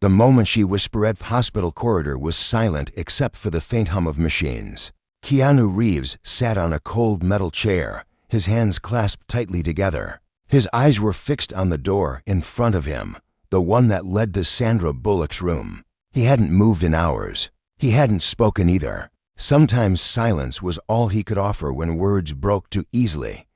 The moment she whispered, the hospital corridor was silent except for the faint hum of machines. KeanuReeves sat on a cold metal chair, his hands clasped tightly together. His eyes were fixed on the door in front of him, the one that led to Sandra Bullock's room. He hadn't moved in hours. He hadn't spoken either. Sometimes silence was all he could offer when words broke too easily.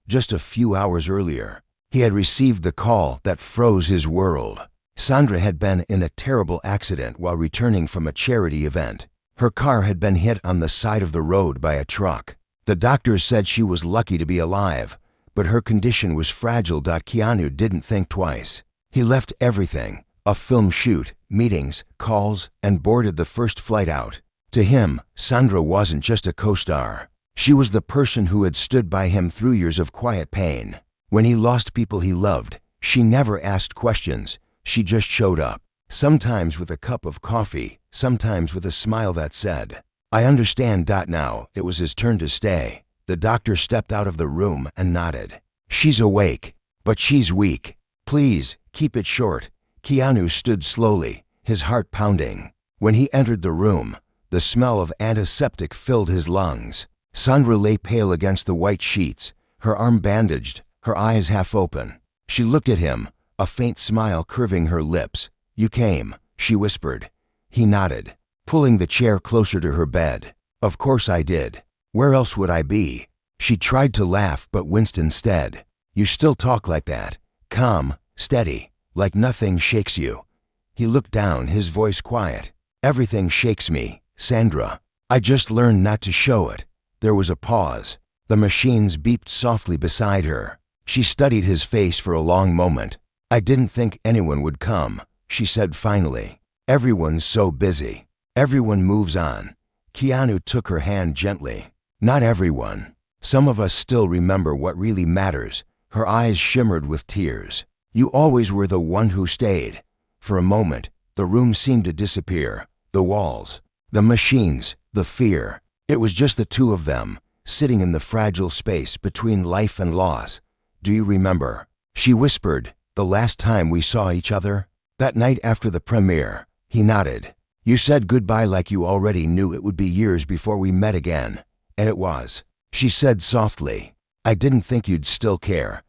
Just a few hours earlier, he had received the call that froze his world. Sandra had been in a terrible accident while returning from a charity event. Her car had been hit on the side of the road by a truck. The doctors said she was lucky to be alive, but her condition was fragile. Keanu didn't think twice. He left everything, a film shoot, meetings, calls, and boarded the first flight out. To him, Sandra wasn't just a co-star. She was the person who had stood by him through years of quiet pain. When he lost people he loved, she never asked questions. She just showed up, sometimes with a cup of coffee, sometimes with a smile that said, "I understand." Now it was his turn to stay. The doctor stepped out of the room and nodded. "She's awake, but she's weak. Please, keep it short." Keanu stood slowly, his heart pounding. When he entered the room, the smell of antiseptic filled his lungs. Sandra lay pale against the white sheets, her arm bandaged, her eyes half open. She looked at him, a faint smile curving her lips. "You came," she whispered. He nodded, pulling the chair closer to her bed. "Of course I did. Where else would I be?" She tried to laugh but winced instead. "You still talk like that, calm, steady, like nothing shakes you." He looked down, his voice quiet. "Everything shakes me, Sandra. I just learned not to show it." There was a pause. The machines beeped softly beside her. She studied his face for a long moment. "I didn't think anyone would come," she said finally. "Everyone's so busy. Everyone moves on." Keanu took her hand gently. "Not everyone. Some of us still remember what really matters." Her eyes shimmered with tears. "You always were the one who stayed." For a moment, the room seemed to disappear. The walls, the machines, the fear. It was just the two of them, sitting in the fragile space between life and loss. "Do you remember?" she whispered. "The last time we saw each other? That night after the premiere." He nodded. "You said goodbye like you already knew it would be years before we met again." "And it was," she said softly. "I didn't think you'd still care."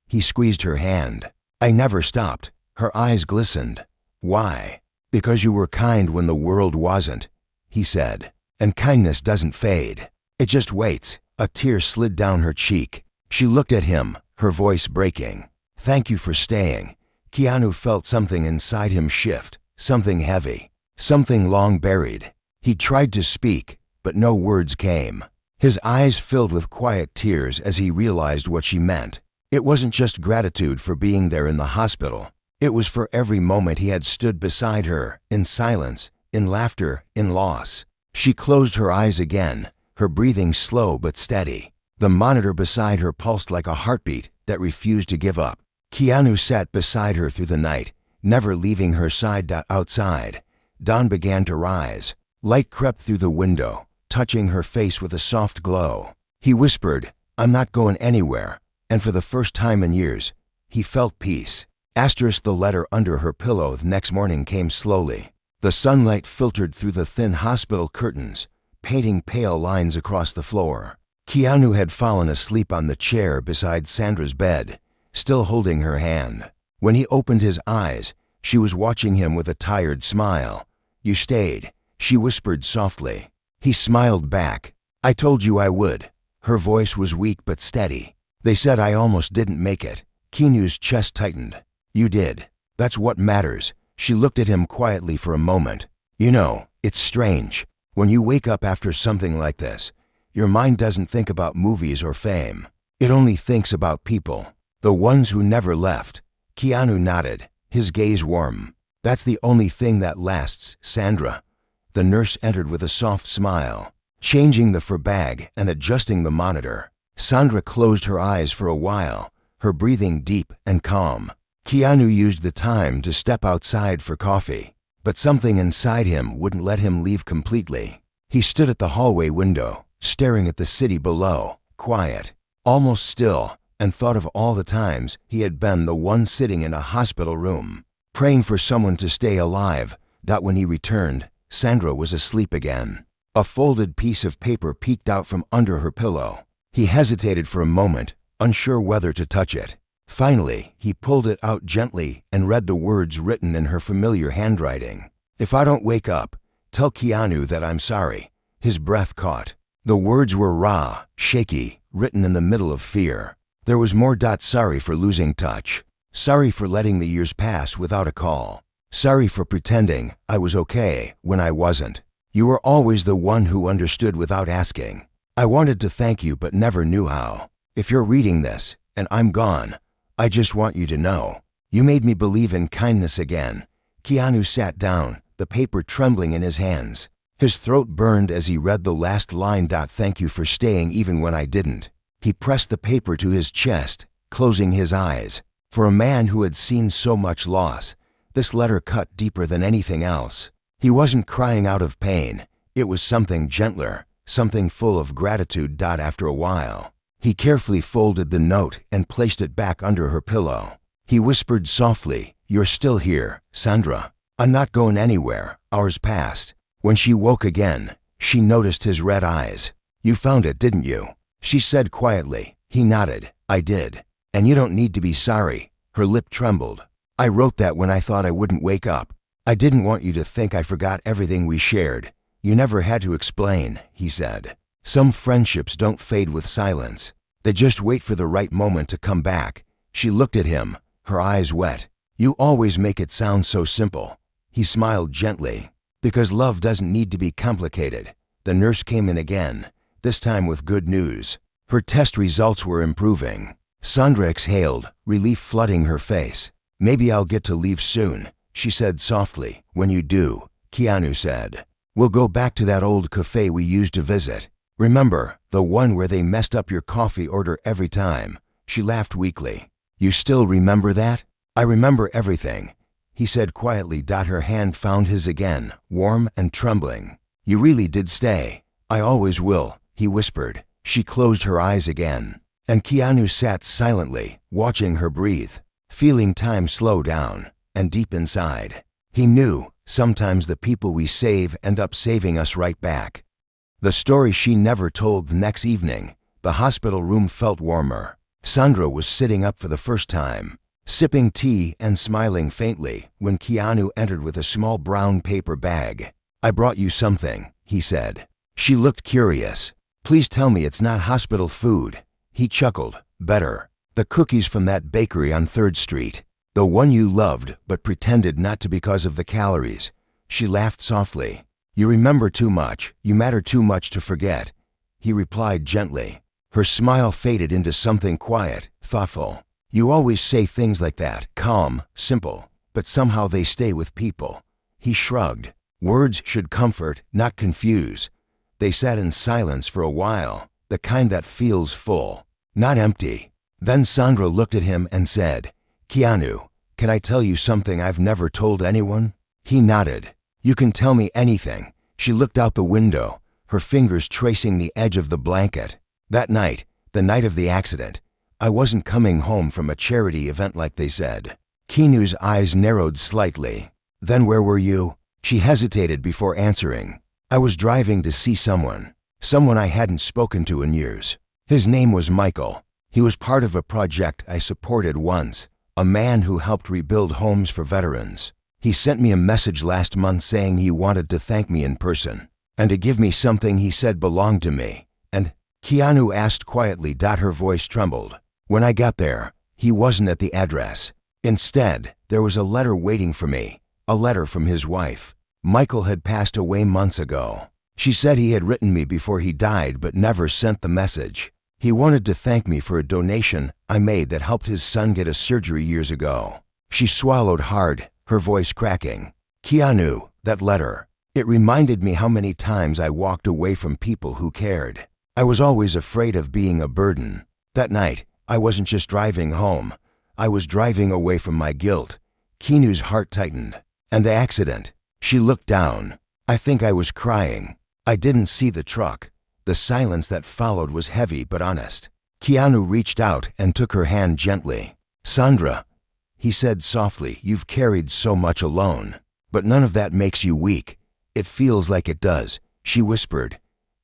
He squeezed her hand. "I never stopped." Her eyes glistened. "Why?" "Because you were kind when the world wasn't," he said. "And kindness doesn't fade. It just waits." A tear slid down her cheek. She looked at him, her voice breaking. "Thank you for staying." Keanu felt something inside him shift, something heavy, something long buried. He tried to speak, but no words came. His eyes filled with quiet tears as he realized what she meant. It wasn't just gratitude for being there in the hospital. It was for every moment he had stood beside her, in silence, in laughter, in loss. She closed her eyes again, her breathing slow but steady. The monitor beside her pulsed like a heartbeat that refused to give up. Keanu sat beside her through the night, never leaving her side. Outside, dawn began to rise. Light crept through the window, touching her face with a soft glow. He whispered, "I'm not going anywhere." And for the first time in years, he felt peace. The letter under her pillow the next morning came slowly. The sunlight filtered through the thin hospital curtains, painting pale lines across the floor. Keanu had fallen asleep on the chair beside Sandra's bed, still holding her hand. When he opened his eyes, she was watching him with a tired smile. "You stayed," she whispered softly. He smiled back. "I told you I would." Her voice was weak but steady. "They said I almost didn't make it." Keanu's chest tightened. "You did. That's what matters." She looked at him quietly for a moment. "You know, it's strange. When you wake up after something like this, your mind doesn't think about movies or fame. It only thinks about people, the ones who never left." Keanu nodded, his gaze warm. "That's the only thing that lasts, Sandra." The nurse entered with a soft smile, changing the fur bag and adjusting the monitor. Sandra closed her eyes for a while, her breathing deep and calm. Keanu used the time to step outside for coffee, but something inside him wouldn't let him leave completely. He stood at the hallway window, staring at the city below, quiet, almost still, and thought of all the times he had been the one sitting in a hospital room, praying for someone to stay alive. When he returned, Sandra was asleep again. A folded piece of paper peeked out from under her pillow. He hesitated for a moment, unsure whether to touch it. Finally, he pulled it out gently and read the words written in her familiar handwriting. "If I don't wake up, tell Keanu that I'm sorry." His breath caught. The words were raw, shaky, written in the middle of fear. There was more. Sorry for losing touch. Sorry for letting the years pass without a call. Sorry for pretending I was okay when I wasn't. You were always the one who understood without asking. I wanted to thank you but never knew how. If you're reading this, and I'm gone, I just want you to know. You made me believe in kindness again. Keanu sat down, the paper trembling in his hands. His throat burned as he read the last line. Thank you for staying even when I didn't. He pressed the paper to his chest, closing his eyes. For a man who had seen so much loss, this letter cut deeper than anything else. He wasn't crying out of pain. It was something gentler, something full of gratitude. After a while, he carefully folded the note and placed it back under her pillow. He whispered softly, "You're still here, Sandra. I'm not going anywhere." Hours passed. When she woke again, she noticed his red eyes. "You found it, didn't you?" she said quietly. He nodded. "I did. And you don't need to be sorry." Her lip trembled. "I wrote that when I thought I wouldn't wake up. I didn't want you to think I forgot everything we shared." "You never had to explain," he said. "Some friendships don't fade with silence. They just wait for the right moment to come back." She looked at him, her eyes wet. "You always make it sound so simple." He smiled gently. "Because love doesn't need to be complicated." The nurse came in again, this time with good news. Her test results were improving. Sandra exhaled, relief flooding her face. "Maybe I'll get to leave soon," she said softly. "When you do," Keanu said, "we'll go back to that old cafe we used to visit. Remember, the one where they messed up your coffee order every time?" She laughed weakly. "You still remember that?" "I remember everything," he said quietly. Her hand found his again, warm and trembling. "You really did stay." "I always will," he whispered. She closed her eyes again, and Keanu sat silently, watching her breathe, feeling time slow down. And deep inside, he knew sometimes the people we save end up saving us right back. The story she never told. The next evening, the hospital room felt warmer. Sandra was sitting up for the first time, sipping tea and smiling faintly when Keanu entered with a small brown paper bag. "I brought you something," he said. She looked curious. "Please tell me it's not hospital food." He chuckled. "Better. The cookies from that bakery on 3rd Street. The one you loved but pretended not to because of the calories." She laughed softly. "You remember too much. You matter too much to forget," he replied gently. Her smile faded into something quiet, thoughtful. "You always say things like that, calm, simple, but somehow they stay with people." He shrugged. "Words should comfort, not confuse." They sat in silence for a while, the kind that feels full, not empty. Then Sandra looked at him and said, "Keanu, can I tell you something I've never told anyone?" He nodded. "You can tell me anything." She looked out the window, her fingers tracing the edge of the blanket. "That night, the night of the accident, I wasn't coming home from a charity event like they said." Keanu's eyes narrowed slightly. "Then where were you?" She hesitated before answering. "I was driving to see someone I hadn't spoken to in years. His name was Michael. He was part of a project I supported once, a man who helped rebuild homes for veterans. He sent me a message last month saying he wanted to thank me in person, and to give me something he said belonged to me. And," Keanu asked quietly. Her voice trembled. "When I got there, he wasn't at the address. Instead, there was a letter waiting for me, a letter from his wife. Michael had passed away months ago. She said he had written me before he died but never sent the message. He wanted to thank me for a donation I made that helped his son get a surgery years ago." She swallowed hard, her voice cracking. "Keanu, that letter. It reminded me how many times I walked away from people who cared. I was always afraid of being a burden. That night, I wasn't just driving home. I was driving away from my guilt." Keanu's heart tightened. "And the accident?" She looked down. "I think I was crying. I didn't see the truck." The silence that followed was heavy but honest. Keanu reached out and took her hand gently. "Sandra," he said softly. You've carried so much alone. But none of that makes you weak. It feels like it does, she whispered.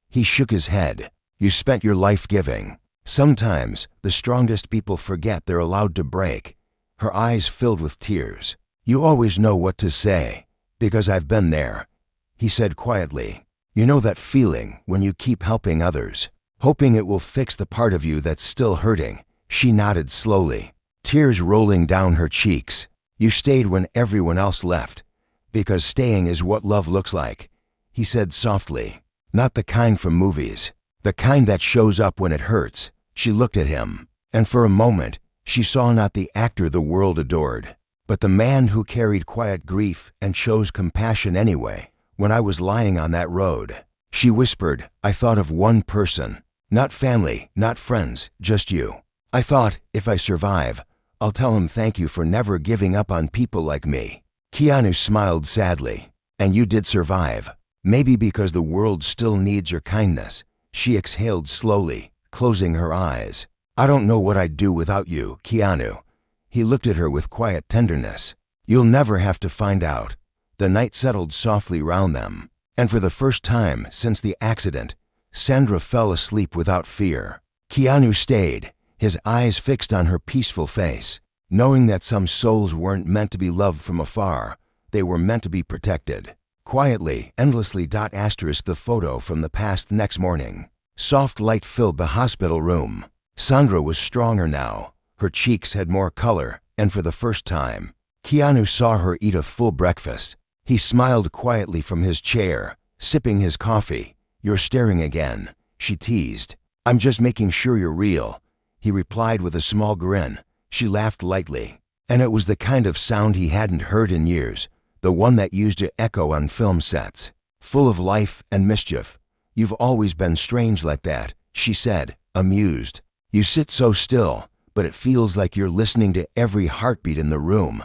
He shook his head. You spent your life giving. Sometimes the strongest people forget they're allowed to break. Her eyes filled with tears. You always know what to say, because I've been there, he said quietly. You know that feeling when you keep helping others, hoping it will fix the part of you that's still hurting. She nodded slowly, tears rolling down her cheeks. You stayed when everyone else left, because staying is what love looks like, he said softly. Not the kind from movies, the kind that shows up when it hurts. She looked at him, and for a moment, she saw not the actor the world adored, but the man who carried quiet grief and chose compassion anyway. When I was lying on that road, she whispered, I thought of one person. Not family, not friends, just you. I thought, if I survive, I'll tell him thank you for never giving up on people like me. Keanu smiled sadly. And you did survive. Maybe because the world still needs your kindness. She exhaled slowly, closing her eyes. I don't know what I'd do without you, Keanu. He looked at her with quiet tenderness. You'll never have to find out. The night settled softly round them, and for the first time since the accident, Sandra fell asleep without fear. Keanu stayed, his eyes fixed on her peaceful face, knowing that some souls weren't meant to be loved from afar, they were meant to be protected. Quietly, endlessly ** the photo from the past. Next morning, soft light filled the hospital room. Sandra was stronger now, her cheeks had more color, and for the first time, Keanu saw her eat a full breakfast. He smiled quietly from his chair, sipping his coffee. You're staring again, she teased. I'm just making sure you're real, he replied with a small grin. She laughed lightly, and it was the kind of sound he hadn't heard in years, the one that used to echo on film sets, full of life and mischief. You've always been strange like that, she said, amused. You sit so still, but it feels like you're listening to every heartbeat in the room.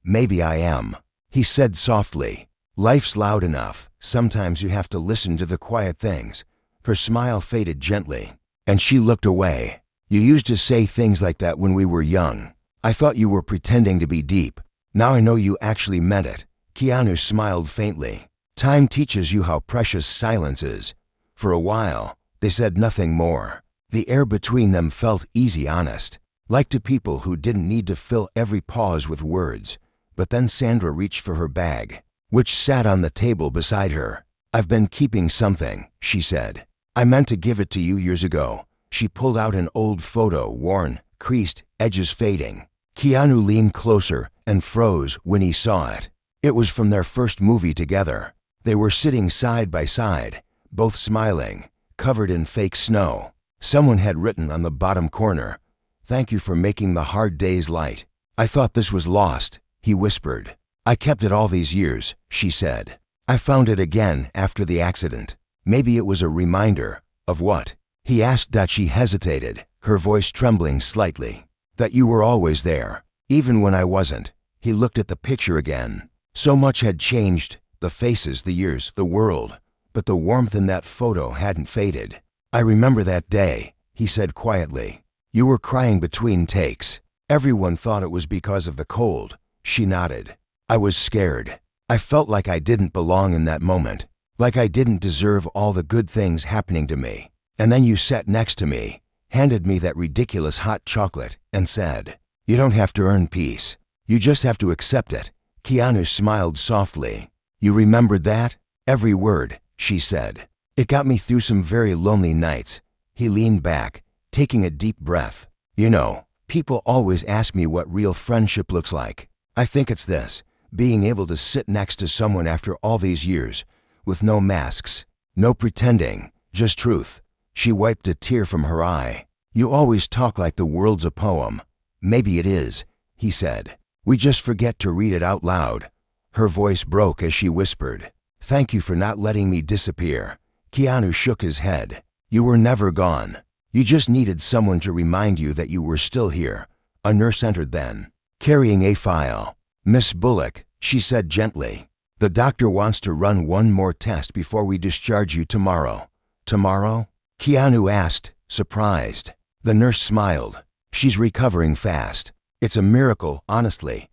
Maybe I am, he said softly. Life's loud enough. Sometimes you have to listen to the quiet things. Her smile faded gently, and she looked away. You used to say things like that when we were young. I thought you were pretending to be deep. Now I know you actually meant it. Keanu smiled faintly. Time teaches you how precious silence is. For a while, they said nothing more. The air between them felt easy, honest, like to people who didn't need to fill every pause with words. But then Sandra reached for her bag, which sat on the table beside her. I've been keeping something, she said. I meant to give it to you years ago. She pulled out an old photo, worn, creased, edges fading. Keanu leaned closer and froze when he saw it. It was from their first movie together. They were sitting side by side, both smiling, covered in fake snow. Someone had written on the bottom corner, "Thank you for making the hard days light." I thought this was lost, he whispered. I kept it all these years, she said. I found it again after the accident. Maybe it was a reminder of what? He asked. She hesitated, her voice trembling slightly. That you were always there, even when I wasn't. He looked at the picture again. So much had changed, the faces, the years, the world, but the warmth in that photo hadn't faded. I remember that day, he said quietly. You were crying between takes. Everyone thought it was because of the cold. She nodded. I was scared. I felt like I didn't belong in that moment, like I didn't deserve all the good things happening to me. And then you sat next to me, handed me that ridiculous hot chocolate, and said, you don't have to earn peace. You just have to accept it. Keanu smiled softly. You remembered that? Every word, she said. It got me through some very lonely nights. He leaned back, taking a deep breath. You know, people always ask me what real friendship looks like. I think it's this, being able to sit next to someone after all these years, with no masks, no pretending, just truth. She wiped a tear from her eye. You always talk like the world's a poem. Maybe it is, he said. We just forget to read it out loud. Her voice broke as she whispered, thank you for not letting me disappear. Keanu shook his head. You were never gone. You just needed someone to remind you that you were still here. A nurse entered then, carrying a file. Miss Bullock, she said gently. The doctor wants to run one more test before we discharge you tomorrow. Tomorrow? Keanu asked, surprised. The nurse smiled. She's recovering fast. It's a miracle, honestly.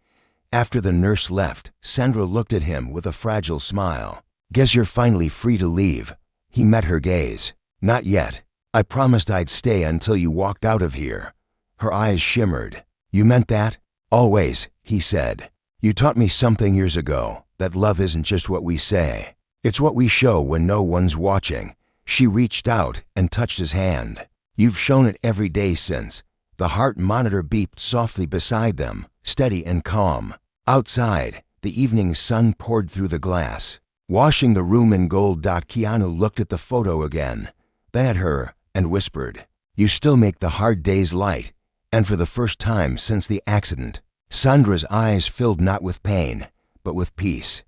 After the nurse left, Sandra looked at him with a fragile smile. Guess you're finally free to leave. He met her gaze. Not yet. I promised I'd stay until you walked out of here. Her eyes shimmered. You meant that? Always, he said. You taught me something years ago, that love isn't just what we say. It's what we show when no one's watching. She reached out and touched his hand. You've shown it every day since. The heart monitor beeped softly beside them, steady and calm. Outside, the evening sun poured through the glass, washing the room in gold. Keanu looked at the photo again, then at her, and whispered, You still make the hard days light. And for the first time since the accident, Sandra's eyes filled not with pain, but with peace.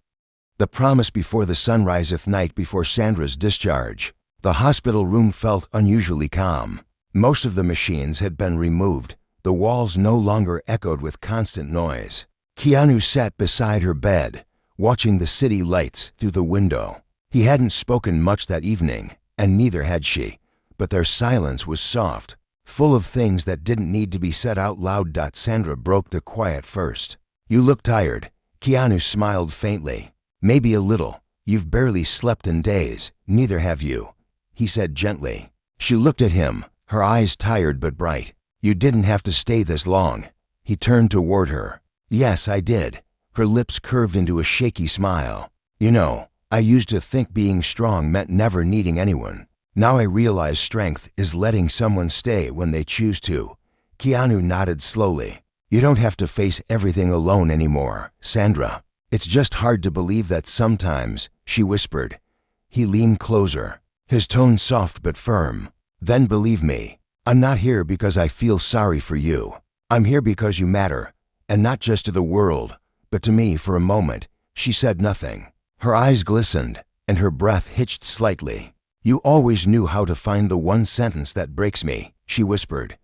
The promise before the sun riseth night before Sandra's discharge. The hospital room felt unusually calm. Most of the machines had been removed. The walls no longer echoed with constant noise. Keanu sat beside her bed, watching the city lights through the window. He hadn't spoken much that evening, and neither had she, but their silence was soft, full of things that didn't need to be said out loud. Sandra broke the quiet first. You look tired. Keanu smiled faintly. Maybe a little. You've barely slept in days. Neither have you, he said gently. She looked at him, her eyes tired but bright. You didn't have to stay this long. He turned toward her. Yes, I did. Her lips curved into a shaky smile. You know, I used to think being strong meant never needing anyone. Now I realize strength is letting someone stay when they choose to. Keanu nodded slowly. You don't have to face everything alone anymore, Sandra. It's just hard to believe that sometimes, she whispered. He leaned closer, his tone soft but firm. Then believe me, I'm not here because I feel sorry for you. I'm here because you matter, and not just to the world, but to me for a moment. She said nothing. Her eyes glistened, and her breath hitched slightly. You always knew how to find the one sentence that breaks me, she whispered.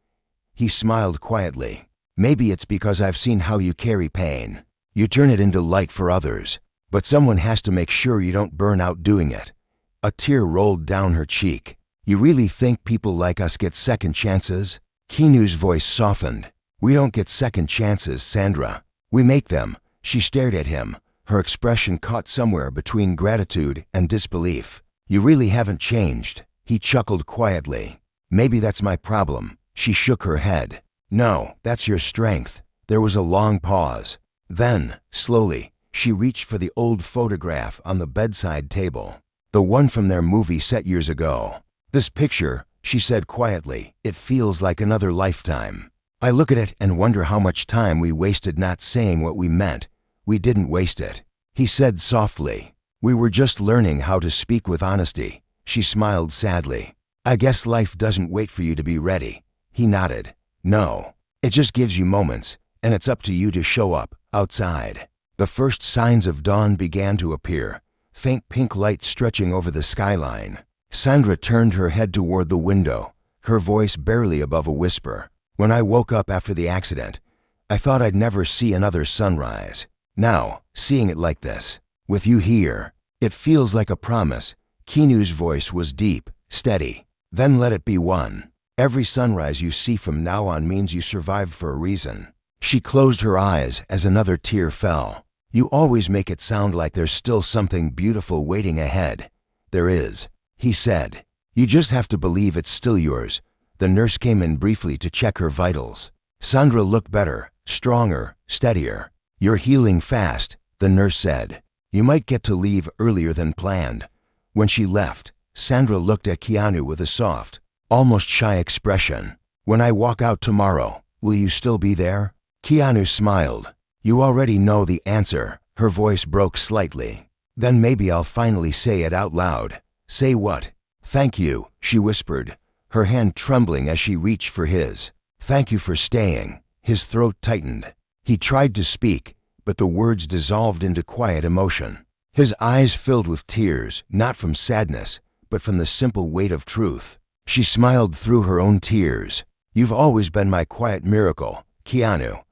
He smiled quietly. Maybe it's because I've seen how you carry pain. You turn it into light for others, but someone has to make sure you don't burn out doing it. A tear rolled down her cheek. You really think people like us get second chances? Keanu's voice softened. We don't get second chances, Sandra. We make them. She stared at him, her expression caught somewhere between gratitude and disbelief. You really haven't changed, he chuckled quietly. Maybe that's my problem. She shook her head. No, that's your strength. There was a long pause. Then, slowly, she reached for the old photograph on the bedside table. The one from their movie set years ago. This picture, she said quietly, it feels like another lifetime. I look at it and wonder how much time we wasted not saying what we meant. We didn't waste it, he said softly. We were just learning how to speak with honesty. She smiled sadly. I guess life doesn't wait for you to be ready. He nodded. No, it just gives you moments, and it's up to you to show up, outside. The first signs of dawn began to appear, faint pink light stretching over the skyline. Sandra turned her head toward the window, her voice barely above a whisper. When I woke up after the accident, I thought I'd never see another sunrise. Now, seeing it like this, with you here, it feels like a promise. Keanu's voice was deep, steady. Then let it be one. Every sunrise you see from now on means you survived for a reason. She closed her eyes as another tear fell. You always make it sound like there's still something beautiful waiting ahead. There is, he said. You just have to believe it's still yours. The nurse came in briefly to check her vitals. Sandra looked better, stronger, steadier. You're healing fast, the nurse said. You might get to leave earlier than planned. When she left, Sandra looked at Keanu with a soft, almost shy expression. When I walk out tomorrow, will you still be there? Keanu smiled. You already know the answer. Her voice broke slightly. Then maybe I'll finally say it out loud. Say what? Thank you, she whispered, her hand trembling as she reached for his. Thank you for staying. His throat tightened. He tried to speak, but the words dissolved into quiet emotion. His eyes filled with tears, not from sadness, but from the simple weight of truth. She smiled through her own tears. You've always been my quiet miracle, Keanu.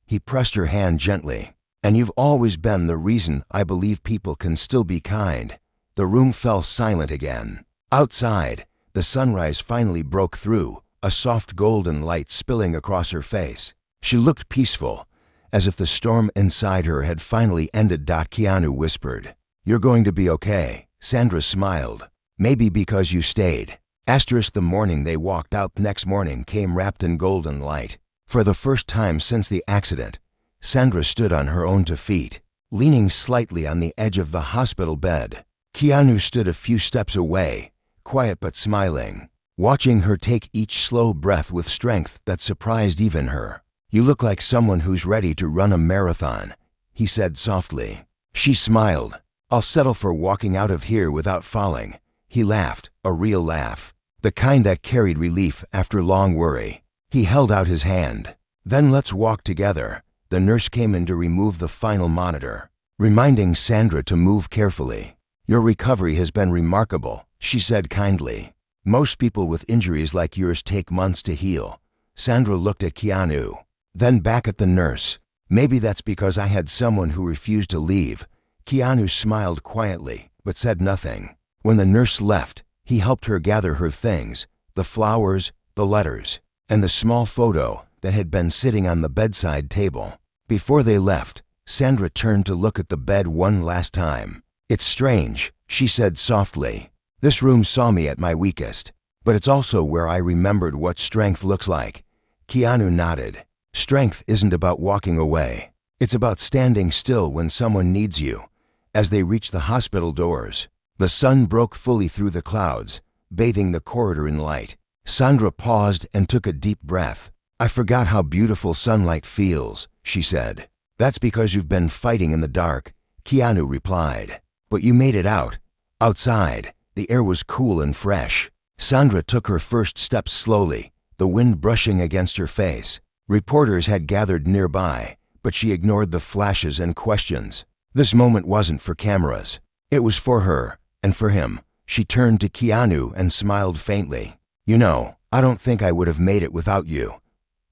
He pressed her hand gently. And you've always been the reason I believe people can still be kind. The room fell silent again. Outside, the sunrise finally broke through, a soft golden light spilling across her face. She looked peaceful, as if the storm inside her had finally ended. Keanu whispered. "You're going to be okay." Sandra smiled. "Maybe because you stayed." The morning they walked out next morning came wrapped in golden light. For the first time since the accident, Sandra stood on her own 2 feet, leaning slightly on the edge of the hospital bed. Keanu stood a few steps away, quiet but smiling, watching her take each slow breath with strength that surprised even her. "You look like someone who's ready to run a marathon," he said softly. She smiled. "I'll settle for walking out of here without falling." He laughed, a real laugh, the kind that carried relief after long worry. He held out his hand. "Then let's walk together." The nurse came in to remove the final monitor, reminding Sandra to move carefully. "Your recovery has been remarkable," she said kindly. "Most people with injuries like yours take months to heal." Sandra looked at Keanu, then back at the nurse. "Maybe that's because I had someone who refused to leave." Keanu smiled quietly, but said nothing. When the nurse left, he helped her gather her things, the flowers, the letters, and the small photo that had been sitting on the bedside table. Before they left, Sandra turned to look at the bed one last time. "It's strange," she said softly. "This room saw me at my weakest, but it's also where I remembered what strength looks like." Keanu nodded. "Strength isn't about walking away. It's about standing still when someone needs you." As they reached the hospital doors, the sun broke fully through the clouds, bathing the corridor in light. Sandra paused and took a deep breath. "I forgot how beautiful sunlight feels," she said. "That's because you've been fighting in the dark," Keanu replied. "But you made it out." Outside, the air was cool and fresh. Sandra took her first steps slowly, the wind brushing against her face. Reporters had gathered nearby, but she ignored the flashes and questions. This moment wasn't for cameras. It was for her, and for him. She turned to Keanu and smiled faintly. "You know, I don't think I would have made it without you."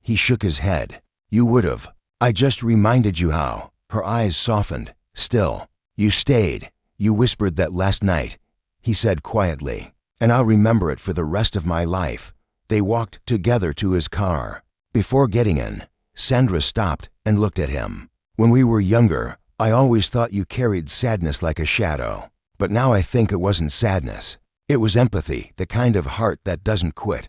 He shook his head. "You would have. I just reminded you how." Her eyes softened. "Still, you stayed. You whispered that last night," he said quietly, "and I'll remember it for the rest of my life." They walked together to his car. Before getting in, Sandra stopped and looked at him. "When we were younger, I always thought you carried sadness like a shadow. But now I think it wasn't sadness. It was empathy, the kind of heart that doesn't quit."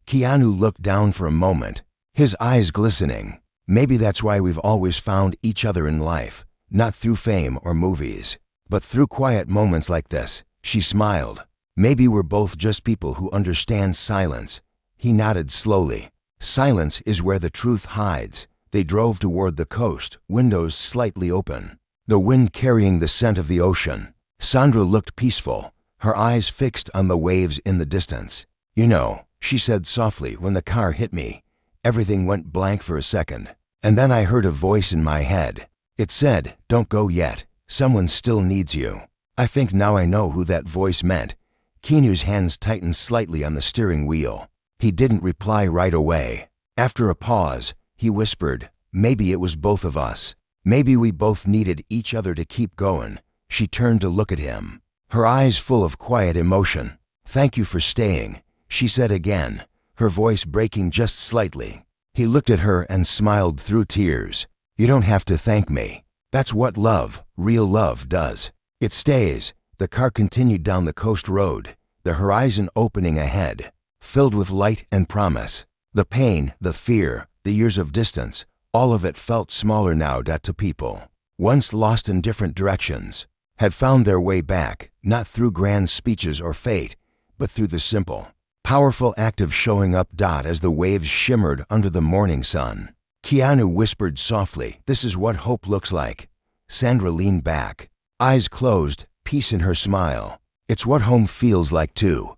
Keanu looked down for a moment, his eyes glistening. "Maybe that's why we've always found each other in life, not through fame or movies, but through quiet moments like this." She smiled. "Maybe we're both just people who understand silence." He nodded slowly. "Silence is where the truth hides." They drove toward the coast, windows slightly open, the wind carrying the scent of the ocean. Sandra looked peaceful, her eyes fixed on the waves in the distance. "You know," she said softly, "when the car hit me, everything went blank for a second. And then I heard a voice in my head. It said, 'Don't go yet. Someone still needs you.' I think now I know who that voice meant." Keanu's hands tightened slightly on the steering wheel. He didn't reply right away. After a pause, he whispered, "Maybe it was both of us. Maybe we both needed each other to keep going." She turned to look at him, her eyes full of quiet emotion. "Thank you for staying," she said again, her voice breaking just slightly. He looked at her and smiled through tears. "You don't have to thank me. That's what love, real love, does. It stays." The car continued down the coast road, the horizon opening ahead, filled with light and promise. The pain, the fear, the years of distance, all of it felt smaller now. To people, once lost in different directions, had found their way back, not through grand speeches or fate, but through the simple, powerful act of showing up. As the waves shimmered under the morning sun, Keanu whispered softly, "This is what hope looks like." Sandra leaned back, eyes closed, peace in her smile. "It's what home feels like too."